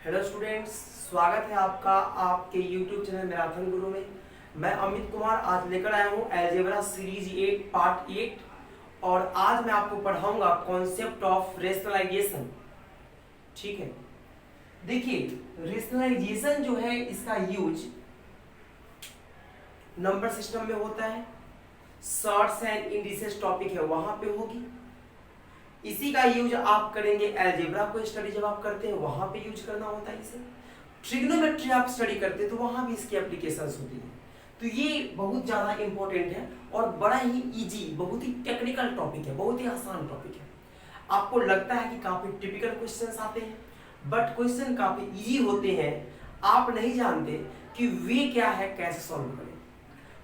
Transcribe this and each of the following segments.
Hello students, स्वागत है आपका आपके YouTube चैनल मैराथन गुरु में। मैं अमित कुमार आज लेकर आया हूँ अलजेब्रा सीरीज 8 पार्ट 8 और आज मैं आपको पढ़ाऊंगा कॉन्सेप्ट ऑफ रेशनलाइजेशन। ठीक है, देखिए रेशनलाइजेशन जो है इसका यूज नंबर सिस्टम में होता है, शॉर्ट्स एंड इंडिसेस टॉपिक है वहां पे होगी। इसी का यूज आप करेंगे अलजेब्रा को स्टडी जब आप करते हैं वहां पे यूज करना होता है इसे। ट्रिग्नोमेट्री आप स्टडी करते हैं तो वहां भी इसकी एप्लीकेशंस होती है। तो ये बहुत ज्यादा इंपॉर्टेंट है और बड़ा ही इजी, बहुत ही टेक्निकल टॉपिक है, बहुत ही आसान टॉपिक है। आपको लगता है कि काफी टिपिकल क्वेश्चंस आते हैं, बट क्वेश्चन काफी इजी होते हैं। आप नहीं जानते कि वे क्या है, कैसे सॉल्व करें।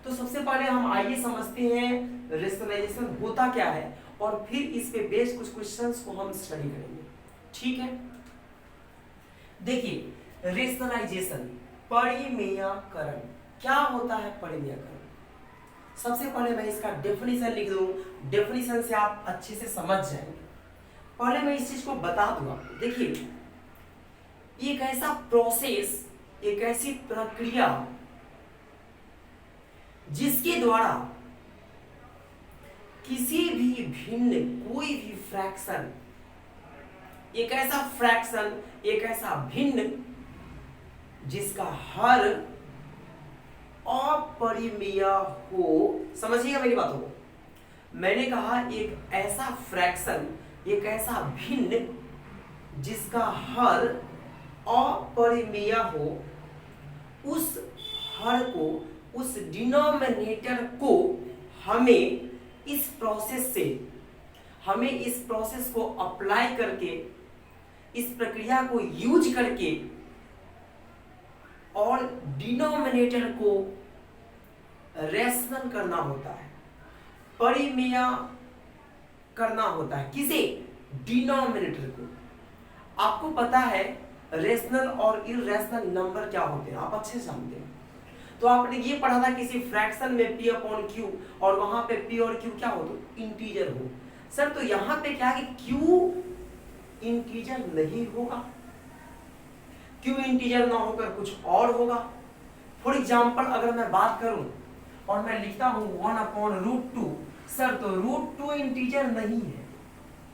तो सबसे पहले हम आइए समझते हैं रेशनलाइजेशन होता क्या है और फिर इस पे बेस्ड कुछ क्वेश्चंस को हम स्टडी करेंगे। ठीक है, देखिए रेशनलाइजेशन, परिमेयकरण। क्या होता है परिमेयकरण? सबसे पहले मैं इसका डेफिनेशन लिख दूं, डेफिनेशन से आप अच्छे से समझ जाएंगे। पहले मैं इस चीज को बता दूं आपको। देखिए एक ऐसा प्रोसेस, एक ऐसी प्रक्रिया जिसके द्वारा किसी भी भिन्न, कोई भी फ्रैक्शन, एक ऐसा फ्रैक्शन, एक ऐसा भिन्न जिसका हर अपरिमेय हो। समझिएगा मेरी बातों को। मैंने कहा एक ऐसा फ्रैक्शन, एक ऐसा भिन्न जिसका हर अपरिमेय हो, उस हर को, उस डिनोमिनेटर को हमें इस प्रोसेस को अप्लाई करके, इस प्रक्रिया को यूज करके और डिनोमिनेटर को रेशनल करना होता है, परिमेय करना होता है। किसे? डिनोमिनेटर को। आपको पता है रेशनल और इररेशनल नंबर क्या होते हैं, आप अच्छे से जानते हैं। तो आपने ये पढ़ा था किसी फ्रैक्शन में P अपॉन Q और वहां पे P और Q क्या हो, तो इंटीजर हो। सर तो यहां पे क्या है कि Q इंटीजर नहीं होगा, Q इंटीजर ना होकर कुछ और होगा। फॉर एग्जाम्पल अगर मैं बात करूं और मैं लिखता हूं 1/√2, सर तो √2 इंटीजर नहीं है,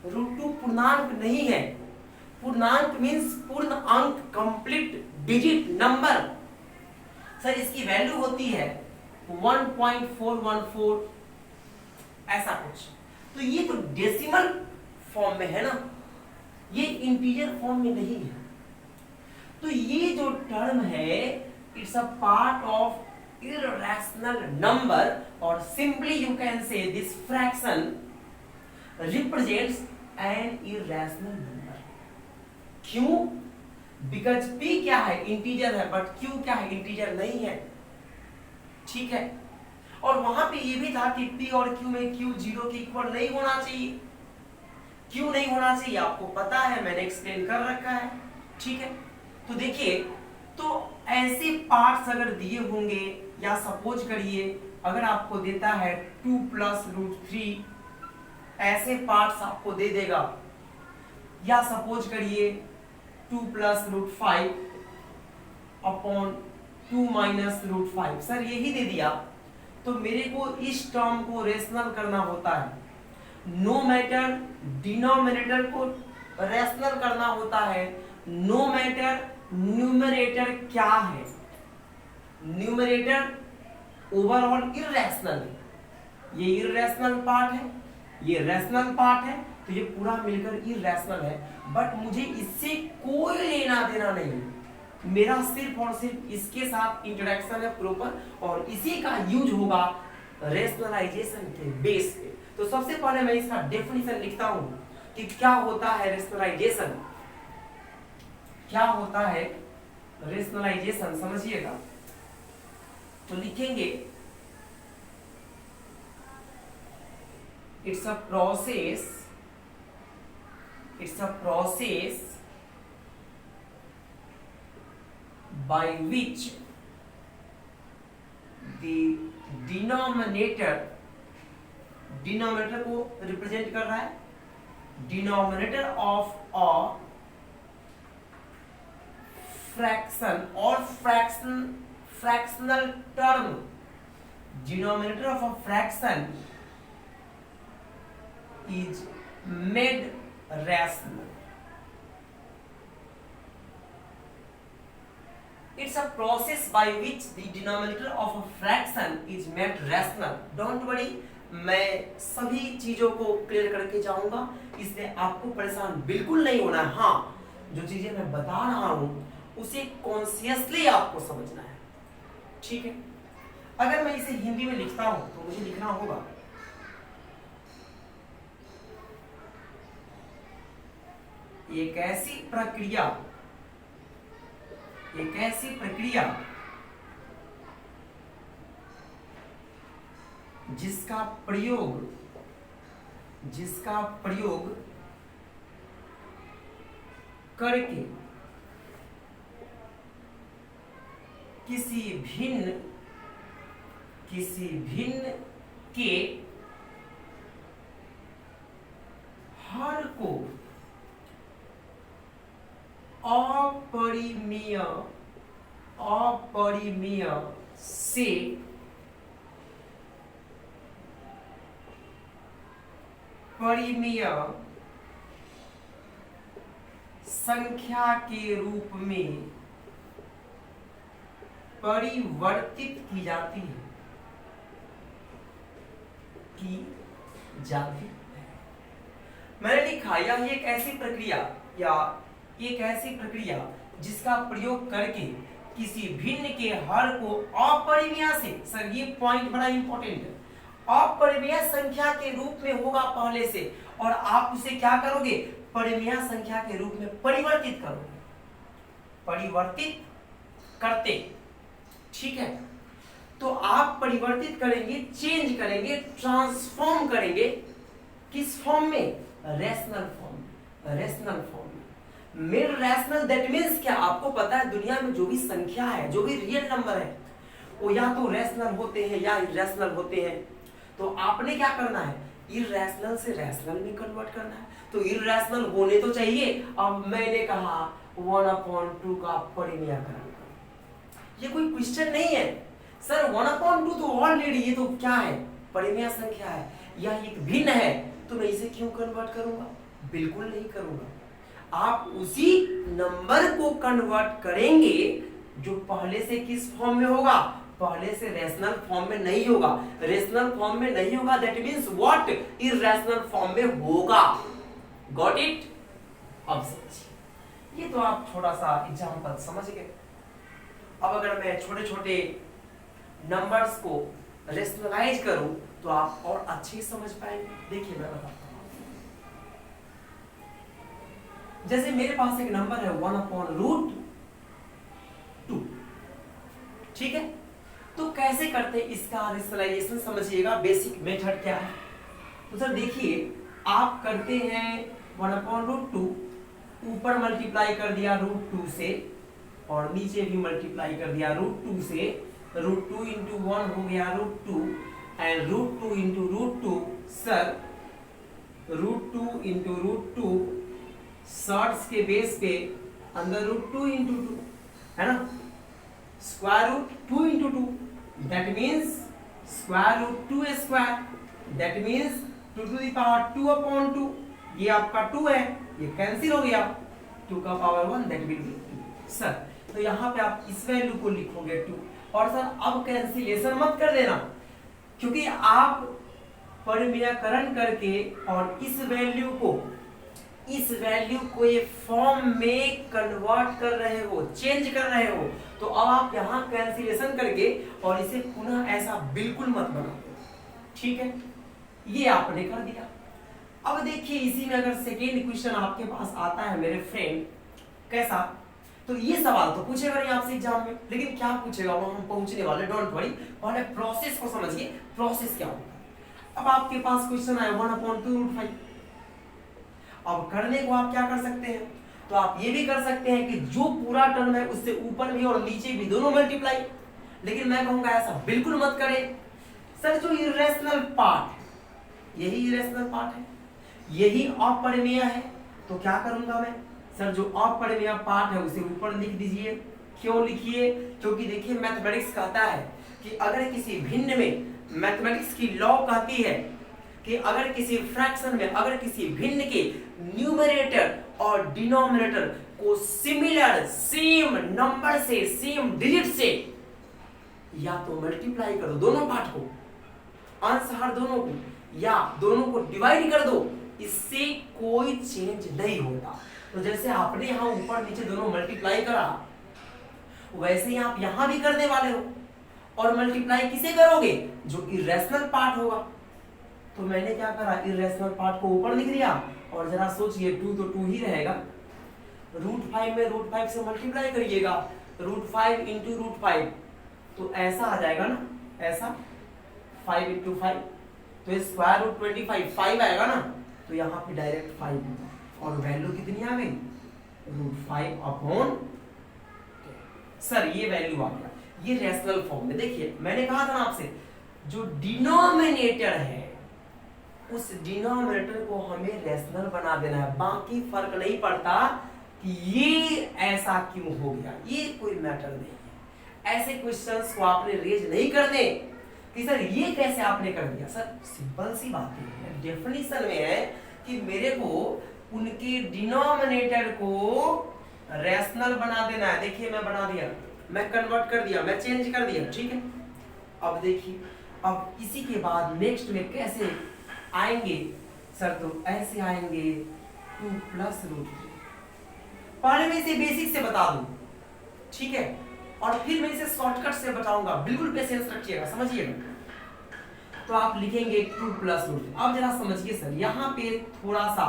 √2 पूर्णांक नहीं है। पूर्णांक मीन्स पूर्ण अंक, कंप्लीट डिजिट नंबर। सर इसकी वैल्यू होती है 1.414 ऐसा कुछ। तो ये तो डेसिमल फॉर्म में है ना, ये इंटीजर फॉर्म में नहीं है। तो ये जो टर्म है it's a part of irrational number और simply you can say this fraction represents an irrational number. क्यों? बिकॉज P क्या है, इंटीजर है, बट Q क्या है, इंटीजर नहीं है। ठीक है, और वहां पे ये भी था कि P और Q में Q 0 के इक्वल नहीं होना चाहिए। क्यों नहीं होना चाहिए आपको पता है, मैंने एक्सप्लेन कर रखा है। ठीक है, तो देखिए, तो ऐसे पार्ट्स अगर दिए होंगे, या सपोज करिए अगर आपको देता है 2 + √3, ऐसे पार्ट्स आपको दे देगा, या सपोज करिए 2 + √5 अपॉन 2 - √5, सर यही दे दिया। तो मेरे को इस टर्म को रेशनल करना होता है। नो मैटर डिनोमिनेटर को रेशनल करना होता है, नो मैटर न्यूमरेटर क्या है। न्यूमरेटर ओवरऑल इररेशनल है, ये इररेशनल पार्ट है, ये रैशनल पार्ट है, तो ये पूरा मिलकर इररेशनल है। बट मुझे इससे कोई लेना देना नहीं, मेरा सिर्फ और सिर्फ इसके साथ इंटरेक्शन है प्रॉपर, और इसी का यूज होगा रेशनलाइजेशन के बेस पे। तो सबसे पहले मैं इसका डेफिनेशन लिखता हूं कि क्या होता है रेशनलाइजेशन, क्या होता है रेशनलाइजेशन, समझिएगा। तो लिखेंगे it's a process by which the denominator को रिप्रेजेंट कर रहा है, डिनोमिनेटर ऑफ अ फ्रैक्शन और fractional term, denominator of a fraction is made rational. It's a process by which the denominator of a fraction is made rational. Don't worry, मैं सभी चीजों को clear करके जाऊंगा, इसलिए आपको परेशान बिल्कुल नहीं होना है। हाँ, जो चीजें मैं बता रहा हूं उसे कॉन्शियसली आपको समझना है, ठीक है। अगर मैं इसे हिंदी में लिखता हूं तो मुझे लिखना होगा एक ऐसी प्रक्रिया जिसका प्रयोग करके किसी भिन्न के हर को अपरिमेय से परिमेय संख्या के रूप में परिवर्तित की जाती है मैंने लिखा यह एक ऐसी प्रक्रिया जिसका प्रयोग करके किसी भिन्न के हर को अपरिमेय से, सर ये पॉइंट बड़ा इंपॉर्टेंट है, अपरिमेय संख्या के रूप में होगा पहले से, और आप उसे क्या करोगे, परिमेय संख्या के रूप में परिवर्तित करोगे, परिवर्तित करते, ठीक है। तो आप परिवर्तित करेंगे, चेंज करेंगे, ट्रांसफॉर्म करेंगे, किस फॉर्म में, रैशनल फॉर्म में। मिड रैशनल दैट मींस क्या, आपको पता है दुनिया में जो भी संख्या है, जो भी रियल नंबर है, वो या तो रैशनल होते हैं या इरैशनल होते हैं। तो आपने क्या करना है, इरैशनल से रैशनल में कन्वर्ट करना है। तो इरैशनल होने तो चाहिए। अब मैंने कहा 1/2 का परिमेयकरण, ये कोई क्वेश्चन नहीं है सर। 1/2 तो ऑलरेडी ये तो क्या है, परिमेय संख्या है, यह एक भिन्न है, तो मैं इसे क्यों कन्वर्ट करूंगा, बिल्कुल नहीं करूंगा। आप उसी नंबर को कन्वर्ट करेंगे जो पहले से किस फॉर्म में होगा, पहले से रैशनल फॉर्म में नहीं होगा। रैशनल फॉर्म में नहीं होगा that means what, irrational form में होगा। Got it? अब समझिए, ये तो आप थोड़ा सा एग्जांपल समझ गए। अब अगर मैं छोटे छोटे नंबर्स को रैशनलाइज करूं तो आप और अच्छे समझ पाएंगे। देखिए मैं बताता हूं, जैसे मेरे पास एक नंबर है 1/√2, ठीक है। तो कैसे करते हैं इसका रैशनलाइजेशन, समझिएगा बेसिक मेथड क्या है। तो सर देखिए, आप करते हैं 1/√2, ऊपर मल्टीप्लाई कर दिया √2 से और नीचे भी मल्टीप्लाई कर दिया √2 से। √2 × 1 हो गया √2 एंड √2 × √2, सर √2 × √2 शॉर्ट्स के बेस पे अंदर √2 × 2 है ना, square root 2 × 2 that means square root 2² that means 2 to the power 2/2। ये आपका 2 है, ये कैंसिल हो गया, 2 का power 1 that will be 2। Sir तो यहाँ पे आप इस वैल्यू को लिखोगे 2, और सर अब कैंसिलेशन मत कर देना, क्योंकि आप परिमेयकरण करके और इस वैल्यू को ये फॉर्म में कन्वर्ट कर रहे हो, चेंज कर रहे हो। तो अब आप यहाँ कैंसिलेशन करके और इसे पुनः ऐसा बिल्कुल मत बनाओ, ठीक है। ये आपने कर दिया। अब देखिए इसी में अगर सेकेंड क्वेश्चन आपके पास आता है मेरे फ्रेंड, कैसा, तो ये सवाल तो पूछेगा नहीं आपसे एग्जाम में, लेकिन क्या पूछेगा वो हम पहुंचने वाले, डोंट वरी। पहले प्रोसेस को समझिए, प्रोसेस क्या होता है। अब आपके पास क्वेश्चन आया 1/2√5। अब करने को आप क्या कर सकते हैं, तो आप ये भी कर सकते हैं कि जो पूरा टर्म है उससे ऊपर भी और नीचे भी दोनों मल्टीप्लाई, लेकिन मैं कहूंगा ऐसा बिल्कुल मत करें। सर जो इरेशनल पार्ट, यही इरेशनल पार्ट है, यही अपरिमेय है, तो क्या करूंगा मैं, सर जो अपरिमेय पार्ट है उसे ऊपर लिख दीजिए। क्यों लिखिए? क्योंकि देखिए मैथमेटिक्स कहता है कि अगर किसी भिन्न में, मैथमेटिक्स की लॉ कहती है कि अगर किसी फ्रैक्शन में, अगर किसी भिन्न के न्यूमरेटर और डिनोमिनेटर को सिमिलर, सेम नंबर से, सेम डिजिट से या तो मल्टीप्लाई कर दो दोनों पार्ट को, अंश हर दोनों को, या दोनों को डिवाइड कर दो, इससे कोई चेंज नहीं होता। तो जैसे आपने यहां ऊपर नीचे दोनों मल्टीप्लाई करा, वैसे ही आप यहां भी करने वाले हो। और मल्टीप्लाई किसे करोगे? जो इरेशनल पार्ट होगा। तो मैंने क्या करा, इरेशनल पार्ट को ऊपर लिख दिया, और जरा सोचिए 2 तो 2 ही रहेगा, √5 में √5 से मल्टीप्लाई करिएगा, √5 × √5 तो ऐसा आ जाएगा ना, ऐसा 5 × 5 तो स्क्वायर रूट 25 5 आएगा ना, तो यहाँ पे डायरेक्ट 5 होगा और वैल्यू कितनी आ गई? √5/10। सर ये वैल्यू आ गया, ये रेशनल फॉर्म में। देखिए मैंने कहा था ना आपसे, जो डिनोमिनेटर है उस डिनोमिनेटर को हमें रेशनल बना देना है, बाकी फर्क नहीं पड़ता कि ये ऐसा क्यों हो गया, ये कोई मैटर नहीं है। ऐसे क्वेश्चंस को आपने रेज नहीं करने कि सर ये कैसे आपने कर दिया। सर सिंपल सी बात है, डेफिनेशन में है कि मेरे को उनके डिनोमिनेटर को रेशनल बना देना है। देखिए मैं बना दिया, मैं कन्वर्ट कर दिया, मैं चेंज कर दिया, ठीक है। अब देखिए, अब इसी के बाद नेक्स्ट में कैसे आएंगे सर, तो ऐसे आएंगे 2 + √3। पहले मैं इसे बेसिक से बता दूं, ठीक है, और फिर मैं इसे शॉर्टकट से बताऊंगा, बिल्कुल पेशेंस रखिएगा, समझिएगा। तो आप लिखेंगे 2 + √3। अब जरा समझिए सर, यहाँ पे थोड़ा सा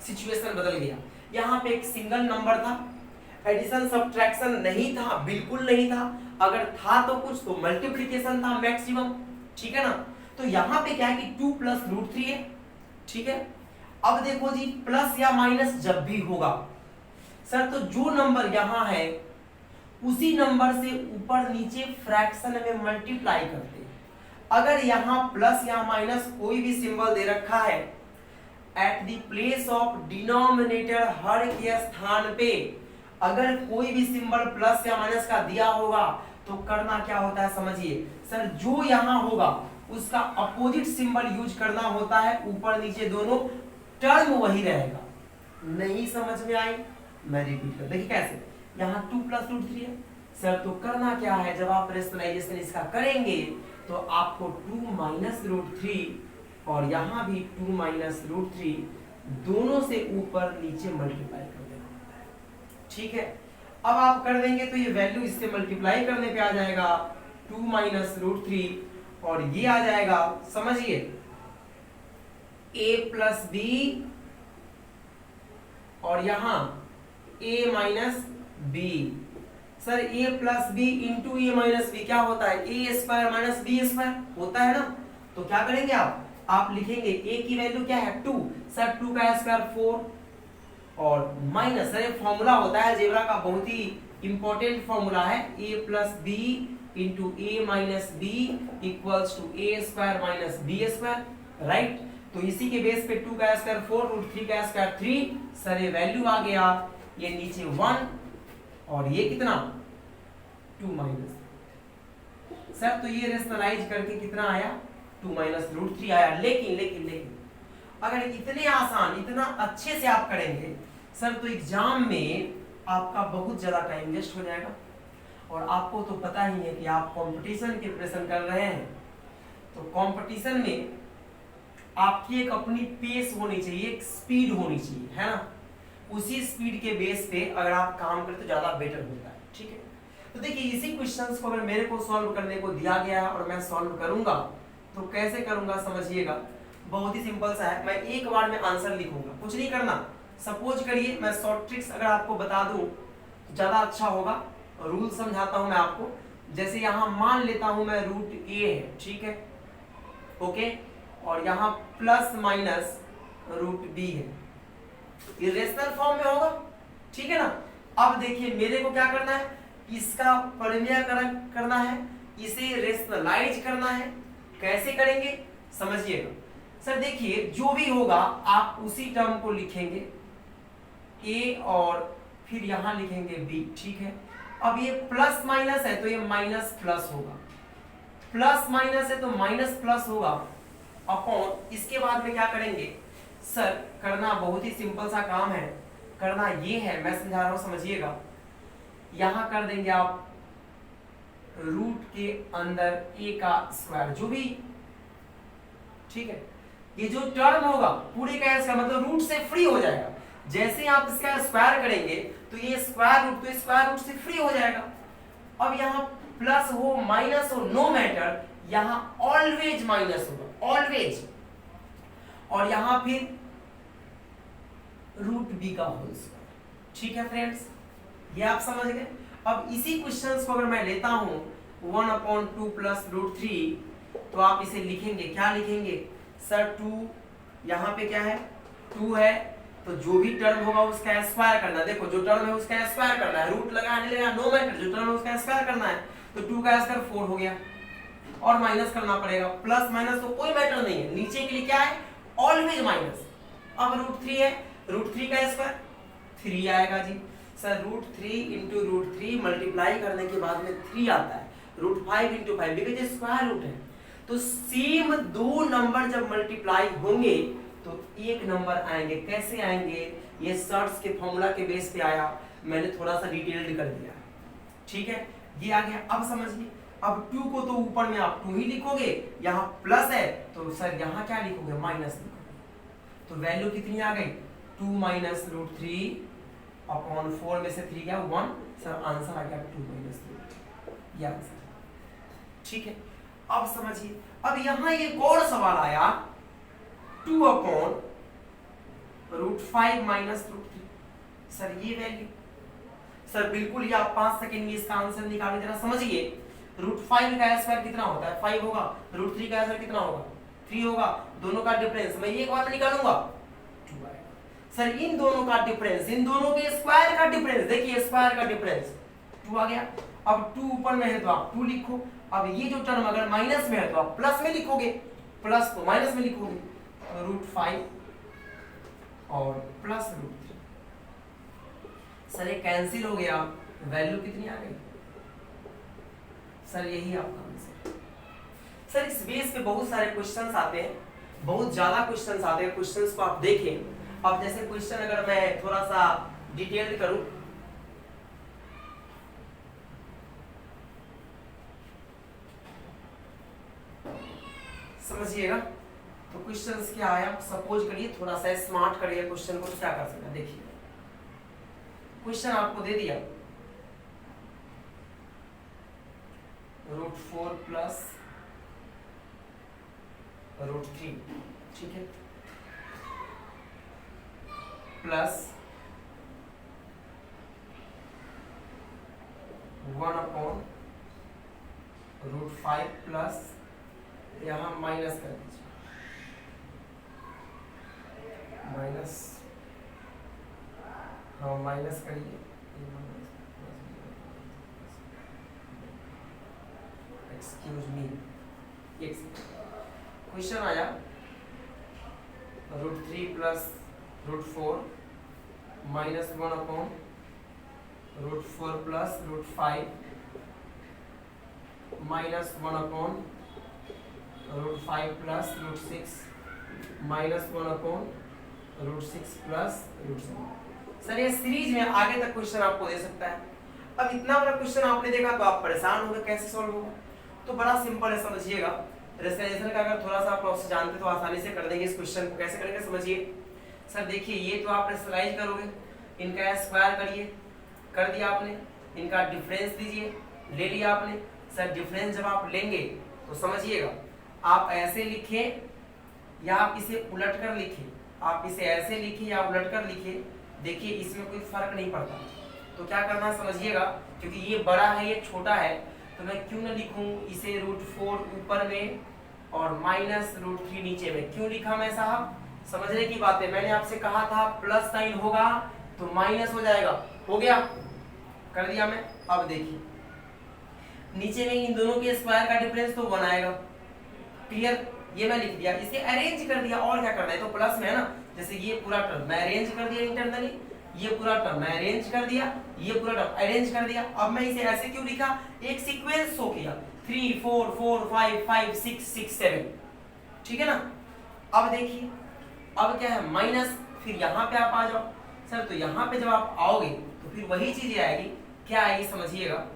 सिचुएशन बदल गया। यहाँ पे एक सिंगल नंबर था, एडिशन सब्ट्रैक्शन नहीं था, बिल्कुल नहीं था, अगर था तो कुछ तो मल्टीप्लिकेशन था मैक्सिमम, ठीक है ना। तो यहाँ पे क्या है कि 2 + √3 है, ठीक है। अब देखो जी, प्लस या माइनस जब भी होगा सर, तो जो नंबर यहाँ है उसी नंबर से ऊपर नीचे फ्रैक्शन में मल्टीप्लाई करते हैं। अगर यहाँ प्लस या माइनस कोई भी सिंबल दे रखा है, at the place of denominator, हर के स्थान पे अगर कोई भी सिंबल प्लस या माइनस का दिया होगा तो करना क्या होता है समझिए सर, जो यहाँ होगा उसका अपोजिट सिंबल यूज करना होता है, ऊपर नीचे दोनों टर्म वही रहेगा। नहीं समझ में आई? मैं रिपीट कर देखिए कैसे। यहाँ 2 + √3 है सर, तो करना क्या है, जब आप रेशनलाइजेशन इसका करेंगे तो आपको 2 - √3 और यहाँ भी 2 - √3 दोनों से ऊपर नीचे मल्टीप्लाई कर देना होता है, ठीक है। अब आप कर देंगे तो ये वैल्यू इससे मल्टीप्लाई करने पे आ जाएगा 2 - √3 और ये आ जाएगा, समझिए, a + b और यहाँ a - b। Sir a + b × a - b क्या होता है? a² - b² होता है ना। तो क्या करेंगे आप लिखेंगे a की वैल्यू क्या है 2, सर 2 का स्क्वायर 4 और माइनस, सर ये फॉर्मूला होता है जेब्रा का, बहुत ही इंपॉर्टेंट फॉर्मूला है, a + b × a - b = a² - b², right. तो इसी के बेस पे 2 का स्क्वायर 4, √3 का स्क्वायर 3, सर ये वैल्यू आ गया, ये नीचे 1 और ये कितना 2 - सर, तो ये रेशनलाइज करके कितना आया 2 - √3 आया। लेकिन अगर इतने आसान, इतना अच्छे से आप करेंगे सर, तो एग्जाम में आपका बहुत ज्यादा टाइम वेस्ट हो जाएगा। और आपको तो पता ही है कि आप कंपटीशन की प्रिपरेशन कर रहे हैं, तो कंपटीशन में आपकी एक अपनी पेस होनी चाहिए, एक स्पीड होनी चाहिए, है ना। उसी स्पीड के बेस पे अगर आप काम करें तो ज्यादा बेटर होता है, ठीक है। तो देखिए इसी क्वेश्चंस को अगर मेरे को सॉल्व करने को दिया गया है और मैं सॉल्व करूंगा तो कैसे करूंगा समझिएगा, बहुत ही सिंपल सा है। मैं एक बार में आंसर लिखूंगा, कुछ नहीं करना। सपोज करिए मैं शॉर्ट ट्रिक्स अगर आपको बता दूं तो ज्यादा अच्छा होगा। रूल समझाता हूं मैं आपको। जैसे यहां मान लेता हूं मैं √a है, ठीक है, ओके, और यहाँ ±√b है, ये रेशनल फॉर्म में होगा, ठीक है ना। अब देखिए मेरे को क्या करना है, इसका परिमेयकरण करना है, इसे रेशनलाइज करना है। कैसे करेंगे समझिएगा सर। देखिए जो भी होगा आप उसी टर्म को लिखेंगे, ए और फिर यहां लिखेंगे बी, ठीक है। अब ये प्लस माइनस है तो ये माइनस प्लस होगा, प्लस माइनस है तो माइनस प्लस होगा अपॉन, इसके बाद में क्या करेंगे सर, करना बहुत ही सिंपल सा काम है, करना ये है, मैं समझा रहा हूं समझिएगा, यहां कर देंगे आप रूट के अंदर ए का स्क्वायर जो भी, ठीक है। ये जो टर्म होगा पूरे का इसका मतलब रूट से फ्री हो जाएगा, जैसे ही आप इसका स्क्वायर करेंगे तो ये स्क्वायर रूट, तो स्क्वायर रूट से फ्री हो जाएगा। अब यहाँ प्लस हो माइनस हो नो मैटर, यहां ऑलवेज माइनस होगा, ऑलवेज, और यहां फिर रूट बी का होल स्क्वायर, ठीक है फ्रेंड्स, ये आप समझ गए। अब इसी क्वेश्चंस को अगर मैं लेता हूं 1/2 प्लस रूट 3, तो आप इसे लिखेंगे, क्या लिखेंगे सर, 2 यहाँ पे क्या है 2 है, तो जो भी टर्म होगा उसका स्क्वायर करना है, देखो जो टर्म है उसका स्क्वायर करना है, रूट लगाने लगा नो मैटर, जो टर्म है उसका स्क्वायर करना है, तो 2 का स्क्वायर 4 हो गया, और माइनस करना पड़ेगा, प्लस माइनस तो कोई मैटर नहीं है, नीचे के लिए क्या है ऑलवेज माइनस। अब रूट 3 है, रूट 3 का स्क्वायर 3 आएगा जी sir, root 3 into root 3 multiply करने के बाद में 3 आता है, रूट 5 इंटू 5 बिकॉज ये स्क्वायर रूट है, तो सेम दो नंबर जब मल्टीप्लाई होंगे तो एक नंबर आएंगे, कैसे आएंगे, ये सर्ट्स के फॉर्मूला के बेस पे आया, मैंने थोड़ा सा डिटेल्ड कर दिया, ठीक है, ये आ गया। अब समझिए, अब 2 को तो ऊपर में आप 2 ही लिखोगे, यहाँ प्लस है तो सर यहाँ क्या लिखोगे माइनस लिखोगे, तो वैल्यू कितनी आ गई 2 माइनस रूट 3 अपॉन 4 में से 3 गया 1, सर आंसर आ गया 2 माइनस रूट, ये आंसर, ठीक है। अब समझिए, अब यहां एक और सवाल आया 2 upon root 5 minus root 3, sir ये वैल्यू, सर बिल्कुल ये आप 5 सेकंड में इसका आंसर निकालने जरा समझिए, रूट 5 का स्क्वायर कितना होता है 5 होगा, रूट 3 का स्क्वायर कितना होगा 3 होगा, दोनों का डिफरेंस मैं एक बार में निकालूंगा 2 आएगा, सर इन दोनों का डिफरेंस, इन दोनों के स्क्वायर का डिफरेंस, देखिए स्क्वायर का डिफरेंस 2 आ गया। अब 2 ऊपर में है तो आप 2 लिखो, अब ये जो टर्म अगर माइनस में है तो आप प्लस में लिखोगे, प्लस तो माइनस में लिखोगे, तो रूट 5 और प्लस रूट 3, सर ये कैंसिल हो गया, वैल्यू कितनी आ गई सर, यही आपका आंसर। सर इस बेस पे बहुत सारे क्वेश्चंस आते हैं, बहुत ज्यादा क्वेश्चंस आते हैं, क्वेश्चंस को आप देखें। अब जैसे क्वेश्चन अगर मैं थोड़ा सा डिटेल्ड करूं, समझिएगा, तो क्वेश्चंस क्या आया, सपोज करिए थोड़ा सा स्मार्ट करिए क्वेश्चन को, तो क्या कर सकते हैं, देखिए क्वेश्चन आपको दे दिया रूट 4 प्लस रूट 3, ठीक है, प्लस 1 अपॉन रूट 5 प्लस, यहां माइनस कर दीजिए, माइनस, हाँ माइनस करिए, एक्सक्यूज मी, क्वेश्चन आया root 3 plus root 4 minus 1 upon root 4 plus root 5 minus 1 upon root 5 plus root 6 minus 1 upon root 6 plus root 7। Sir ये series में आगे तक क्वेश्चन आपको दे सकता है। अब इतना बड़ा क्वेश्चन आपने देखा तो आप परेशान होंगे कैसे सॉल्व होगा, तो बड़ा सिंपल है, समझिएगा। रेशनलाइजेशन का अगर थोड़ा सा आप प्रोसेस जानते तो आसानी से कर देंगे। इस क्वेश्चन को कैसे करेंगे समझिए। सर देखिए ये तो आप रेशनलाइज करोगे, इनका स्क्वायर करिए, कर दिया आपने, इनका डिफरेंस दीजिए, ले लिया आपने। सर डिफरेंस जब आप लेंगे तो समझिएगा आप ऐसे लिखें या आप इसे उलट कर लिखें, आप इसे ऐसे लिखिए या उलट कर लिखिए, देखिए इसमें कोई फर्क नहीं पड़ता। तो क्या करना है समझिएगा, क्योंकि ये बड़ा है ये छोटा है, तो मैं क्यों न लिखूं इसे रूट 4 ऊपर में और माइनस रूट 3 नीचे में। क्यों लिखा मैं साहब, समझने की बात है। मैंने आपसे कहा था प्लस साइन होगा तो माइनस हो जाएगा, हो गया, कर दिया मैं। अब देखिए नीचे में इन दोनों के स्क्वायर का डिफरेंस तो 1 आएगा, क्लियर, ये मैं लिख दिया। इसे अरेंज कर दिया, और क्या करना है, तो प्लस में है ना, जैसे ये पूरा टर्म मैं अरेंज कर दिया इंटरनली, ये पूरा टर्म मैं अरेंज कर दिया, ये पूरा टर्म अरेंज कर दिया। अब मैं इसे ऐसे क्यों लिखा, एक सीक्वेंस शो किया 3 4 4 5 5 6 6 7, ठीक है ना। अब देखिए अब क्या है माइनस, फिर यहाँ पे आप आ जाओ सर, तो यहाँ पे जब आप आओगे तो फिर वही चीज आएगी, क्या आएगी समझिएगा,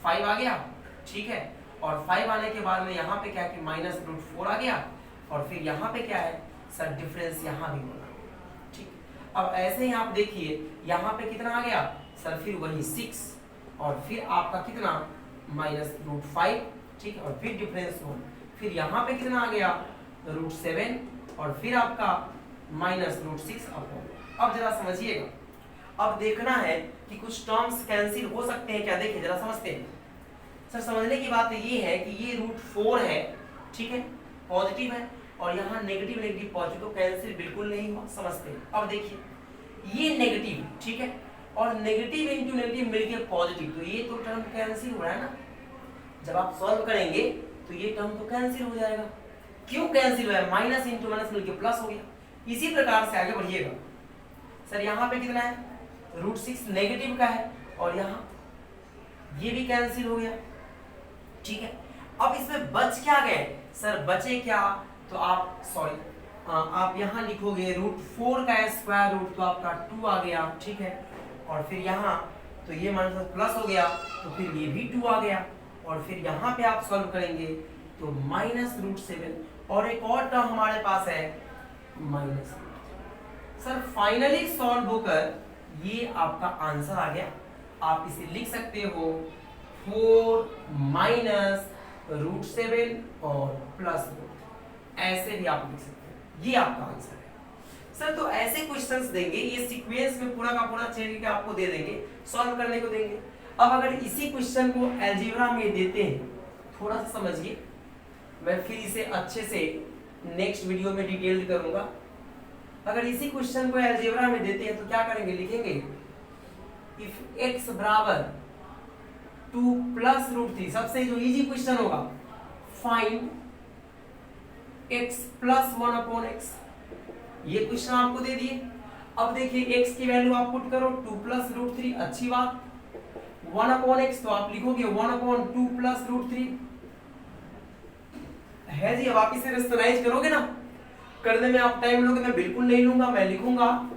5 आ गया, ठीक है, और 5 आने के बाद में यहाँ पे क्या कि -√4 आ गया, और फिर यहाँ पे क्या है सर डिफरेंस यहाँ भी होगा, ठीक। अब ऐसे ही आप देखिए यहाँ पे कितना आ गया सर, फिर वही 6 और फिर आपका कितना -√5, ठीक है, और फिर डिफरेंस 1, फिर यहाँ पे कितना आ गया √7 और फिर आपका -√6 अपॉन। अब जरा समझिएगा, अब देखना है कि कुछ टर्म्स कैंसिल हो सकते हैं क्या, देखिए जरा समझते हैं सर। समझने की बात ये है कि ये √4 है, ठीक है, पॉजिटिव है, और यहाँ नेगेटिव नेगेटिव पॉजिटिव, तो कैंसिल बिल्कुल नहीं हुआ, समझते हैं। अब देखिए ये नेगेटिव, ठीक है, और नेगेटिव इंटू नेगेटिव मिलके पॉजिटिव, तो ये तो टर्म कैंसिल हो रहा है ना। जब आप सॉल्व करेंगे तो ये टर्म तो कैंसिल हो जाएगा। क्यों कैंसिल हुआ है, माइनस इंटू माइनस मिलके प्लस हो गया। इसी प्रकार से आगे बढ़िएगा सर, यहाँ पे कितना है √6 नेगेटिव का है, और यहाँ ये भी कैंसिल हो गया, ठीक है। अब इसमें बच क्या गए सर, बचे क्या, तो आप सॉरी आप यहाँ लिखोगे √4 का स्क्वायर रूट, तो आपका 2 आ गया, ठीक है, और फिर यहाँ तो ये माइनस प्लस हो गया, तो फिर ये भी 2 आ गया, और फिर यहाँ पे आप सॉल्व करेंगे तो -√7, और एक और टर्म हमारे पास है माइनस। सर फाइनली सॉल्व होकर ये आपका आंसर आ गया। आप इसे लिख सकते हो 4 -√7 और +√, ऐसे भी आप लिख सकते हो, ये आपका आंसर है सर। तो ऐसे क्वेश्चंस देंगे, ये सीक्वेंस में पूरा का पूरा चेंज करके आपको दे देंगे, सॉल्व करने को देंगे। अब अगर इसी क्वेश्चन को अलजेब्रा में देते हैं, थोड़ा सा समझिए, मैं फिर इसे अच्छे से नेक्स्ट वीडियो में डिटेल्ड करूंगा। अगर इसी क्वेश्चन को अलजेब्रा में देते हैं तो क्या करेंगे, लिखेंगे इफ x बराबर 2 + √3, सबसे जो इजी क्वेश्चन होगा, फाइंड x + 1/x, ये क्वेश्चन आपको दे दिए। अब देखिए x की वैल्यू आप पुट करो 2 + √3, अच्छी बात, 1/x तो आप लिखोगे 1/2 + √3 है जी। अब आप इसे रेशनलाइज करोगे ना, करने में आप टाइम लोगे, मैं बिल्कुल नहीं लूंगा, मैं लिखूंगा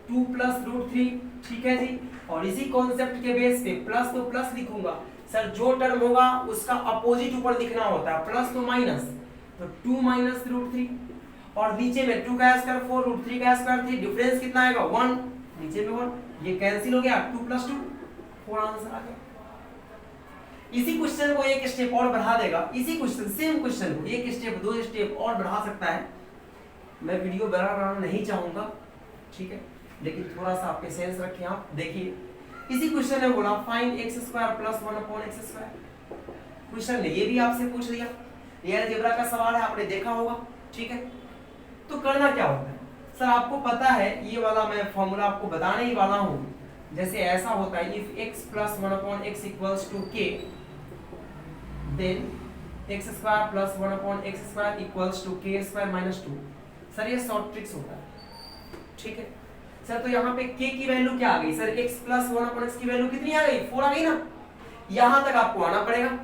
2 + √3, ठीक है जी, और इसी कॉन्सेप्ट के बेस पे प्लस तो प्लस लिखूंगा सर, जो टर्म होगा उसका अपोजिट ऊपर लिखना होता है, प्लस तो माइनस, तो 2 - √3, और नीचे में 2 का स्क्वायर 4, √3 का स्क्वायर 3, डिफरेंस कितना आएगा 1, नीचे में 1, ये कैंसिल हो गया, 2 + 2 4 आंसर आ गया। इसी क्वेश्चन को एक स्टेप और बढ़ा देगा, इसी क्वेश्चन सेम क्वेश्चन को एक स्टेप 2 स्टेप और बढ़ा सकता है। मैं वीडियो बड़ा बनाना नहीं चाहूंगा, ठीक है, लेकिन थोड़ा सा आप पेशेंस रखिए। आप देखिए इसी क्वेश्चन ने बोला फाइंड x² + 1/x², क्वेश्चन ने ये भी आपसे पूछ लिया, ये अलजेब्रा का सवाल है, आपने देखा होगा, ठीक है। तो करना क्या होता है सर, आपको पता है ये वाला मैं फॉर्मूला आपको बताने ही वाला हूं। जैसे ऐसा होता है if x + 1/x = k, then x² + 1/x² = k² - 2। Sir ये शॉर्ट ट्रिक्स होता है, ठीक है सर। तो यहाँ पे k की वैल्यू क्या आ गई सर, x + 1/x की वैल्यू कितनी आ गई, 4 आ गई ना। यहां तक आपको आना पड़ेगा,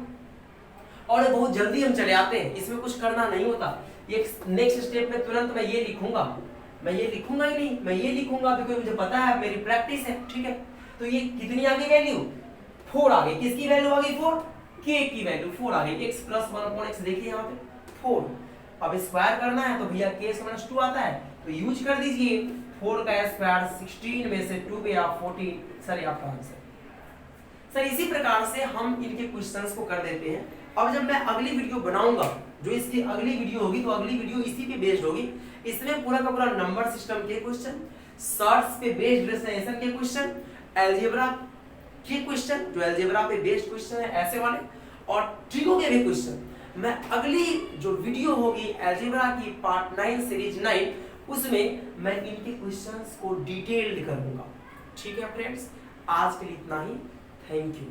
और बहुत जल्दी हम चले आते हैं, इसमें कुछ करना नहीं होता। ये नेक्स्ट स्टेप में तुरंत मैं ये लिखूंगा, मैं ये लिखूंगा ही नहीं, मैं ये लिखूंगा क्योंकि मुझे पता है, मेरी प्रैक्टिस है, ठीक है। तो ये कितनी आ गई वैल्यू, 4 आ गई, किसकी वैल्यू आ गई 4, k की वैल्यू 4 आ गई, x + 1/x देखिए यहाँ पे 4। अब स्क्वायर करना है तो भैया k - 2 आता है, तो यूज कर दीजिए 4 का स्क्वायर, 16 में से 2 गया 14, सर ये आपका आंसर। सर इसी प्रकार से हम इनके क्वेश्चंस को कर देते हैं। अब जब मैं अगली वीडियो बनाऊंगा, जो इसकी अगली वीडियो होगी, तो अगली वीडियो इसी पे बेस्ड होगी। इसमें पूरा का पूरा नंबर सिस्टम के क्वेश्चन, सर्च पे बेस्ड रेशनलाइजेशन के क्वेश्चन, अलजेब्रा के क्वेश्चन जो अलजेब्रा पे बेस्ड क्वेश्चन है ऐसे वाले, और ट्रिको के भी क्वेश्चन मैं अगली जो वीडियो होगी अलजेब्रा की पार्ट 9 सीरीज 9, उसमें मैं इनके क्वेश्चंस को डिटेल्ड करूंगा, ठीक है फ्रेंड्स। आज के लिए इतना ही, थैंक यू।